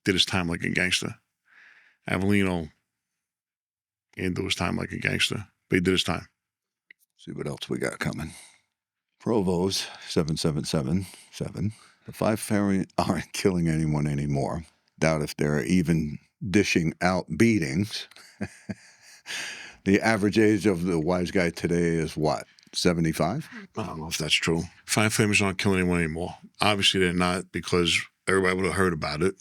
did his time like a gangster. Avellino didn't do his time like a gangster, but he did his time. See what else we got coming. Provo's 7777. The 5 family aren't killing anyone anymore. Doubt if they're even dishing out beatings. The average age of the wise guy today is what? 75? I don't know if that's true. 5 families aren't killing anyone anymore. Obviously, they're not, because everybody would have heard about it.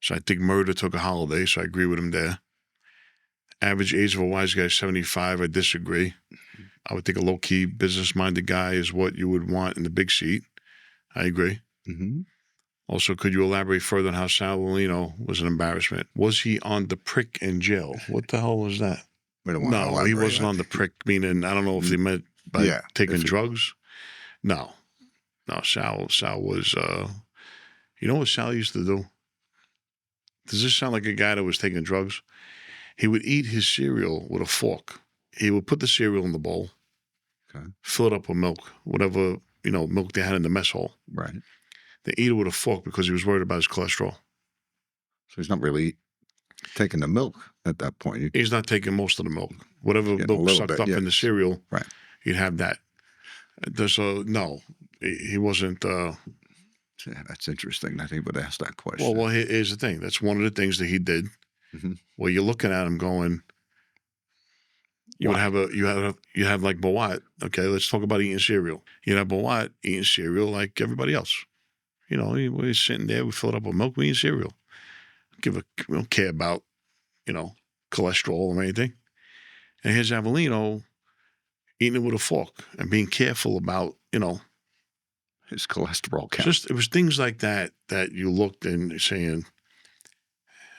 So I think murder took a holiday, so I agree with him there. Average age of a wise guy is 75. I disagree. I would think a low-key, business-minded guy is what you would want in the big seat. I agree. Mm-hmm. Also, could you elaborate further on how Sal Valino was an embarrassment? Was he on the prick in jail? What the hell was that? No, he wasn't on the prick, meaning, I don't know if he meant by taking drugs. No, Sal was, you know what Sal used to do? Does this sound like a guy that was taking drugs? He would eat his cereal with a fork. He would put the cereal in the bowl, fill it up with milk, whatever, milk they had in the mess hall. Right. They eat it with a fork because he was worried about his cholesterol. So he's not really taking the milk at that point. He's not taking most of the milk. Whatever milk sucked up in the cereal, right? He'd have that. No, he wasn't. Yeah, that's interesting that he would ask that question. Well, here's the thing. That's one of the things that he did. Mm-hmm. Well, you're looking at him going, you have like Bawat. Okay, let's talk about eating cereal. You have Bawat eating cereal like everybody else. We're sitting there, we fill it up with milk, we eat cereal. We don't care about, cholesterol or anything. And here's Avellino eating it with a fork and being careful about, his cholesterol count. It was things like that you looked and saying,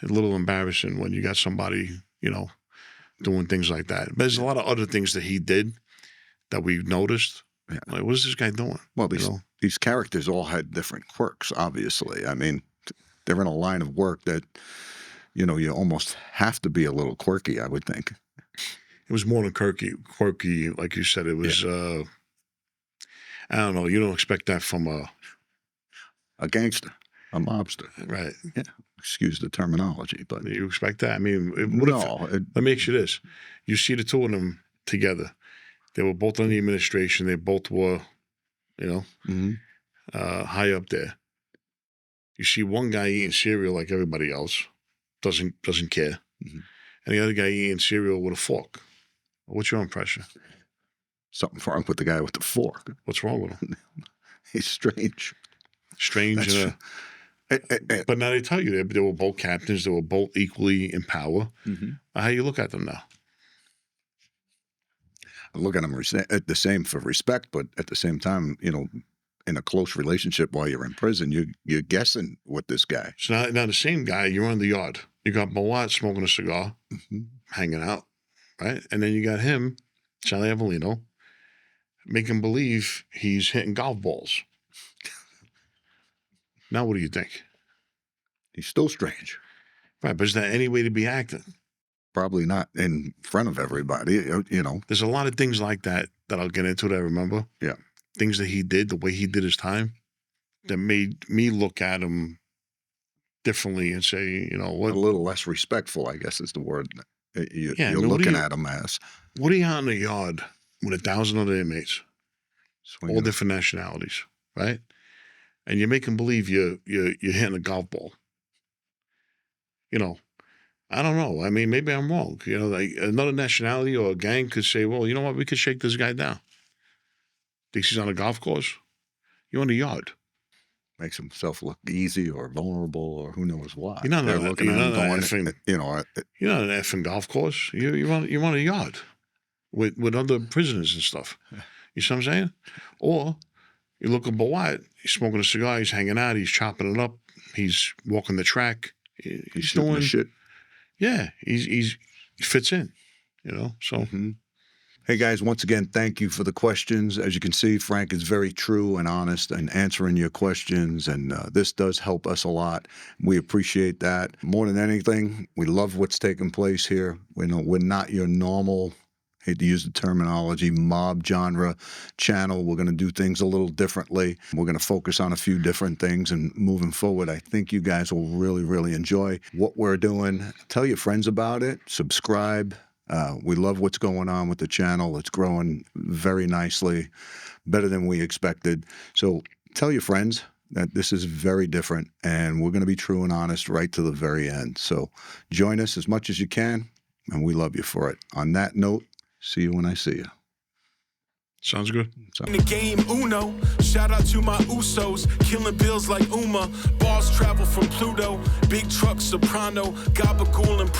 a little embarrassing when you got somebody, doing things like that. But there's a lot of other things that he did that we've noticed. Yeah. Like, what is this guy doing? Well, these characters all had different quirks, obviously. I mean, they're in a line of work that, you almost have to be a little quirky, I would think. It was more than quirky, like you said. It was, I don't know, you don't expect that from a gangster, a mobster. Right. Yeah. Excuse the terminology, but. You expect that? I mean, let me ask you this. You see the two of them together. They were both on the administration. They both were, high up there. You see one guy eating cereal like everybody else, doesn't care. Mm-hmm. And the other guy eating cereal with a fork. What's your impression? Something wrong with the guy with the fork. What's wrong with him? He's strange. But now they tell you they were both captains. They were both equally in power. Mm-hmm. How you look at them now? I look at them at the same for respect, but at the same time, in a close relationship while you're in prison, you're guessing with this guy. So now the same guy, you're on the yard. You got Bawat smoking a cigar, hanging out, right? And then you got him, Charlie Avellino, making believe he's hitting golf balls. Now, what do you think? He's still strange. Right, but is there any way to be acting? Probably not in front of everybody, There's a lot of things like that I'll get into that I remember. Yeah. Things that he did, the way he did his time, that made me look at him differently and say, what? A little less respectful, I guess is the word you're looking at him as. What are you out in the yard with 1,000 other inmates? All different nationalities, right? And you're making believe you're hitting a golf ball. I don't know. I mean, maybe I'm wrong. Like another nationality or a gang could say, well, you know what? We could shake this guy down. Thinks he's on a golf course? You're on the yard. Makes himself look easy or vulnerable or who knows why. You're not looking at him going, you're not an effing golf course. You're on a yard with other prisoners and stuff. You see what I'm saying? Or you look at Bawat, he's smoking a cigar, he's hanging out, he's chopping it up, he's walking the track. He's doing shit. Yeah, he fits in, so. Mm-hmm. Hey guys, once again, thank you for the questions. As you can see, Frank is very true and honest in answering your questions, and this does help us a lot. We appreciate that. More than anything, we love what's taking place here. We're not your normal hate to use the terminology, mob genre channel. We're going to do things a little differently. We're going to focus on a few different things, and moving forward, I think you guys will really, really enjoy what we're doing. Tell your friends about it. Subscribe. We love what's going on with the channel. It's growing very nicely, better than we expected. So tell your friends that this is very different, and we're going to be true and honest right to the very end. So join us as much as you can, and we love you for it. On that note, see you when I see you. Sounds good. In the game, Uno. Shout out to my Usos, killing bills like Uma. Balls travel from Pluto, big truck soprano, gabagool and